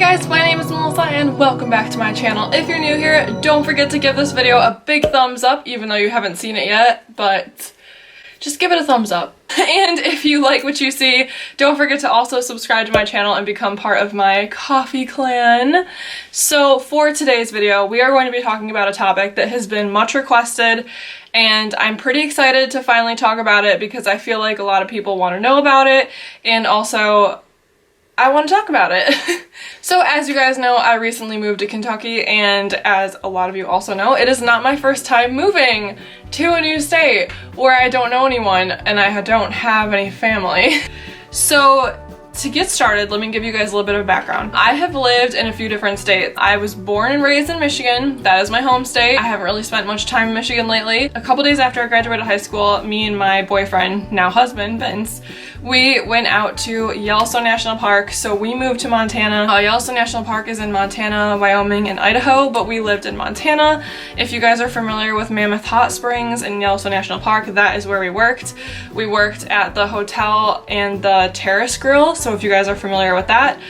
guys, my name is Melissa and welcome back to my channel. If you're new here, don't forget to give this video a big thumbs up, even though you haven't seen it yet, but just give it a thumbs up. And if you like what you see, don't forget to also subscribe to my channel and become part of my coffee clan. So for today's video, we are going to be talking about a topic that has been much requested, and I'm pretty excited to finally talk about it because I feel like a lot of people want to know about it, and also I want to talk about it. So as you guys know, I recently moved to Kentucky, and as a lot of you also know, it is not my first time moving to a new state where I don't know anyone and I don't have any family. So to get started, let me give you guys a little bit of background. I have lived in a few different states. I was born and raised in Michigan. That is my home state. I haven't really spent much time in Michigan lately. A couple days after I graduated high school, me and my boyfriend, now husband, Vince, we went out to Yellowstone National Park, so we moved to Montana. Yellowstone National Park is in Montana, Wyoming, and Idaho, but we lived in Montana. If you guys are familiar with Mammoth Hot Springs and Yellowstone National Park, that is where we worked. We worked at the hotel and the Terrace Grill, so if you guys are familiar with that.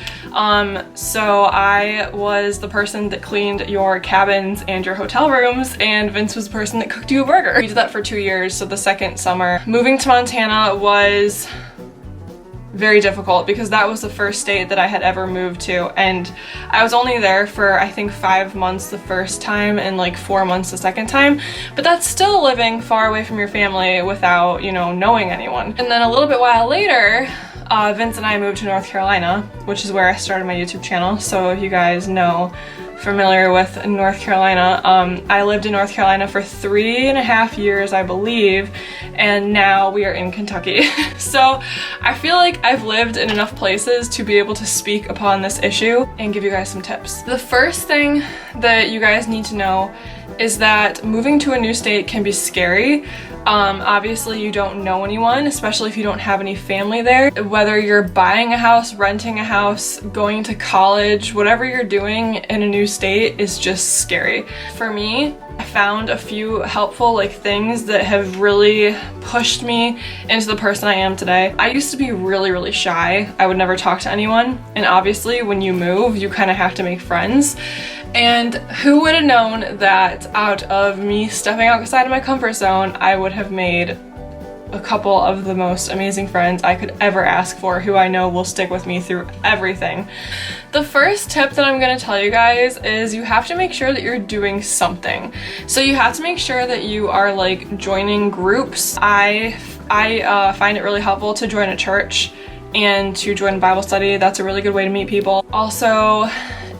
So I was the person that cleaned your cabins and your hotel rooms, and Vince was the person that cooked you a burger. We did that for 2 years, so the second summer. Moving to Montana was very difficult because that was the first state that I had ever moved to, and I was only there for I think 5 months the first time and like 4 months the second time, but that's still living far away from your family without, you know, knowing anyone. And then a little bit while later, Vince and I moved to North Carolina, which is where I started my YouTube channel. So if you guys know, familiar with North Carolina, I lived in North Carolina for 3.5 years, I believe, and now we are in Kentucky. So I feel like I've lived in enough places to be able to speak upon this issue and give you guys some tips. The first thing that you guys need to know is that moving to a new state can be scary. Obviously you don't know anyone, especially if you don't have any family there. Whether you're buying a house, renting a house, going to college, whatever you're doing in a new state is just scary. For me, I found a few helpful things that have really pushed me into the person I am today. I used to be really shy. I would never talk to anyone, and obviously when you move, you kind of have to make friends. And who would have known that out of me stepping outside of my comfort zone, I would have made a couple of the most amazing friends I could ever ask for, who I know will stick with me through everything. The first tip that I'm going to tell you guys is you have to make sure that you're doing something. So you have to make sure that you are joining groups. I find it really helpful to join a church and to join a Bible study. That's a really good way to meet people. Also,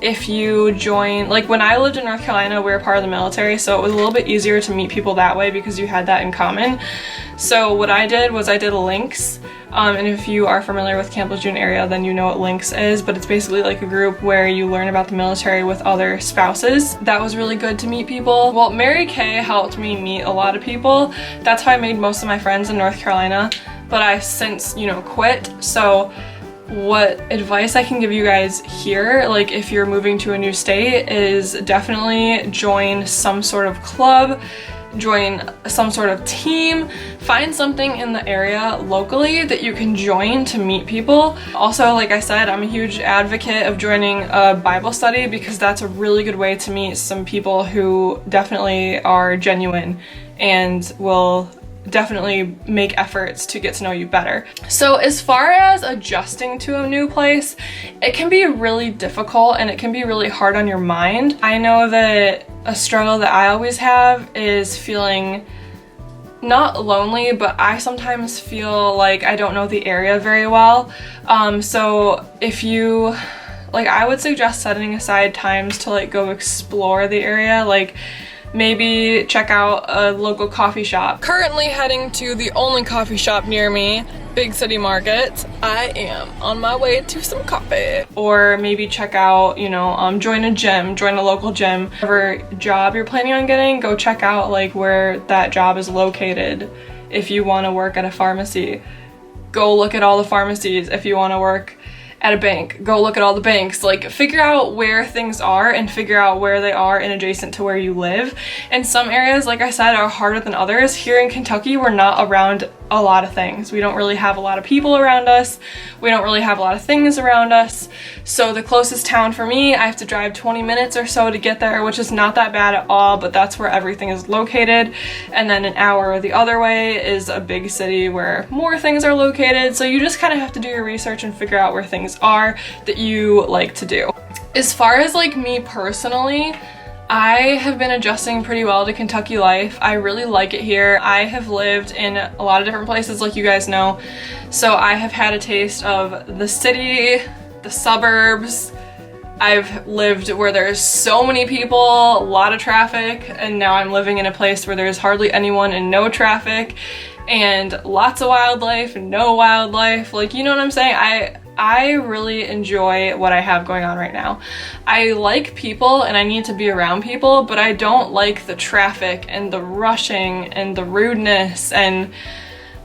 if you join, when I lived in North Carolina, we were part of the military, so it was a little bit easier to meet people that way because you had that in common. So what I did was I did Links, and if you are familiar with Camp Lejeune area, then you know what Links is, but it's basically a group where you learn about the military with other spouses. That was really good to meet people. Well, Mary Kay helped me meet a lot of people. That's how I made most of my friends in North Carolina, but I've since, quit. So what advice I can give you guys here, if you're moving to a new state, is definitely join some sort of club, join some sort of team, find something in the area locally that you can join to meet people. Also, like I said, I'm a huge advocate of joining a Bible study because that's a really good way to meet some people who definitely are genuine and will definitely make efforts to get to know you better. So as far as adjusting to a new place, it can be really difficult and it can be really hard on your mind. I know that a struggle that I always have is feeling not lonely, but I sometimes feel like I don't know the area very well. So if you, I would suggest setting aside times to go explore the area, maybe check out a local coffee shop. Currently heading to the only coffee shop near me, Big City Market. I am on my way to some coffee. Or maybe check out, join a gym, join a local gym. Whatever job you're planning on getting, go check out where that job is located. If you want to work at a pharmacy, go look at all the pharmacies. If you want to work at a bank, go look at all the banks. Figure out where things are and figure out where they are and adjacent to where you live. And some areas, like I said, are harder than others. Here in Kentucky, we're not around a lot of things. We don't really have a lot of people around us. We don't really have a lot of things around us. So the closest town for me, I have to drive 20 minutes or so to get there, which is not that bad at all, but that's where everything is located. And then an hour the other way is a big city where more things are located. So you just kind of have to do your research and figure out where things are that you like to do. As far as like me personally, I have been adjusting pretty well to Kentucky life. I really like it here. I have lived in a lot of different places, like you guys know. So I have had a taste of the city, the suburbs. I've lived where there's so many people, a lot of traffic, and now I'm living in a place where there's hardly anyone and no traffic and lots of wildlife and no wildlife. Like, you know what I'm saying? I really enjoy what I have going on right now. I like people and I need to be around people, but I don't like the traffic and the rushing and the rudeness, and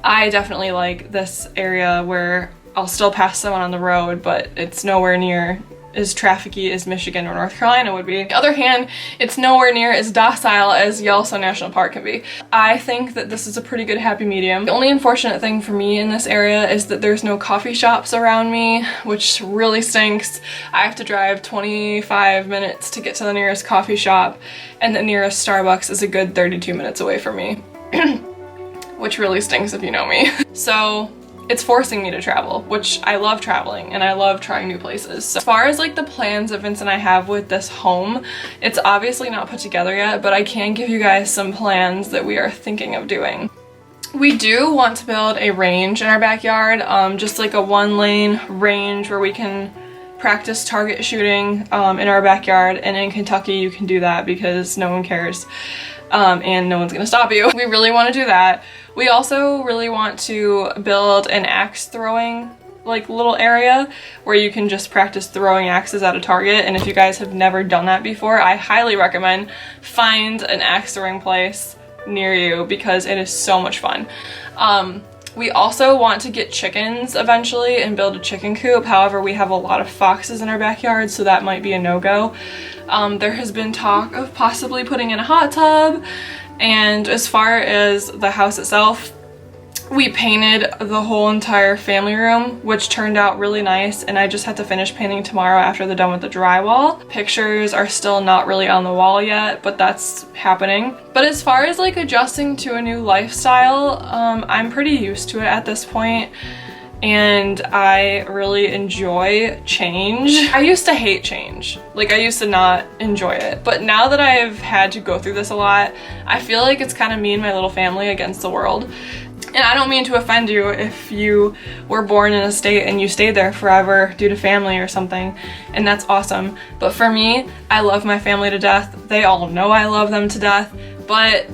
I definitely like this area where I'll still pass someone on the road, but it's nowhere near as trafficky as Michigan or North Carolina would be. On the other hand, it's nowhere near as docile as Yellowstone National Park can be. I think that this is a pretty good happy medium. The only unfortunate thing for me in this area is that there's no coffee shops around me, which really stinks. I have to drive 25 minutes to get to the nearest coffee shop, and the nearest Starbucks is a good 32 minutes away from me, which really stinks if you know me. So it's forcing me to travel, which I love traveling and I love trying new places. So as far as like the plans that Vince and I have with this home, it's obviously not put together yet, but I can give you guys some plans that we are thinking of doing. We do want to build a range in our backyard, just like a 1-lane range where we can practice target shooting in our backyard, and in Kentucky you can do that because no one cares. And no one's gonna stop you. We really want to do that. We also really want to build an axe throwing like little area where you can just practice throwing axes at a target, and if you guys have never done that before, I highly recommend find an axe throwing place near you because it is so much fun. We also want to get chickens eventually and build a chicken coop. However, we have a lot of foxes in our backyard, so that might be a no-go. There has been talk of possibly putting in a hot tub, and as far as the house itself, we painted the whole entire family room, which turned out really nice, and I just have to finish painting tomorrow after they're done with the drywall. Pictures are still not really on the wall yet, but that's happening. But as far as like adjusting to a new lifestyle, I'm pretty used to it at this point, and I really enjoy change. I used to hate change. Like, I used to not enjoy it. But now that I've had to go through this a lot, I feel like it's kind of me and my little family against the world. And I don't mean to offend you if you were born in a state and you stayed there forever due to family or something, and that's awesome. But for me, I love my family to death. They all know I love them to death, but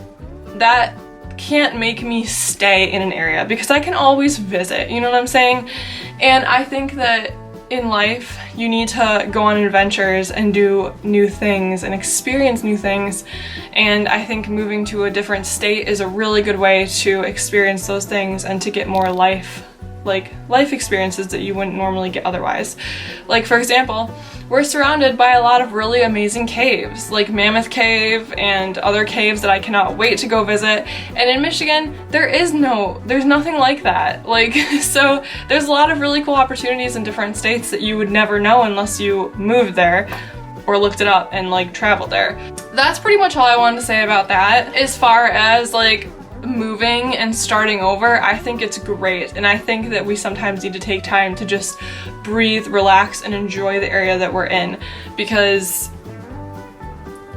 that can't make me stay in an area because I can always visit, you know what I'm saying? And I think that in life, you need to go on adventures and do new things and experience new things. And I think moving to a different state is a really good way to experience those things and to get more life experiences that you wouldn't normally get otherwise. Like, for example, we're surrounded by a lot of really amazing caves, like Mammoth Cave and other caves that I cannot wait to go visit. And in Michigan, there's nothing like that. Like, so there's a lot of really cool opportunities in different states that you would never know unless you moved there or looked it up and like traveled there. That's pretty much all I wanted to say about that. As far as like moving and starting over, I think it's great, and I think that we sometimes need to take time to just breathe, relax, and enjoy the area that we're in, because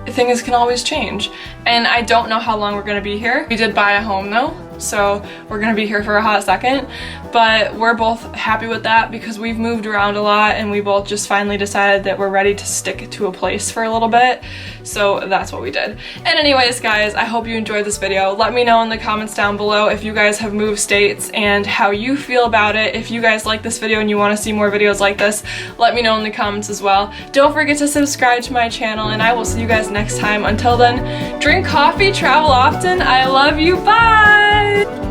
things can always change. And I don't know how long we're gonna be here. We did buy a home though, so we're gonna be here for a hot second, but we're both happy with that because we've moved around a lot and we both just finally decided that we're ready to stick to a place for a little bit. So that's what we did. And anyways, guys, I hope you enjoyed this video. Let me know in the comments down below if you guys have moved states and how you feel about it. If you guys like this video and you want to see more videos like this, let me know in the comments as well. Don't forget to subscribe to my channel, and I will see you guys next time. Until then, drink coffee, travel often. I love you. Bye!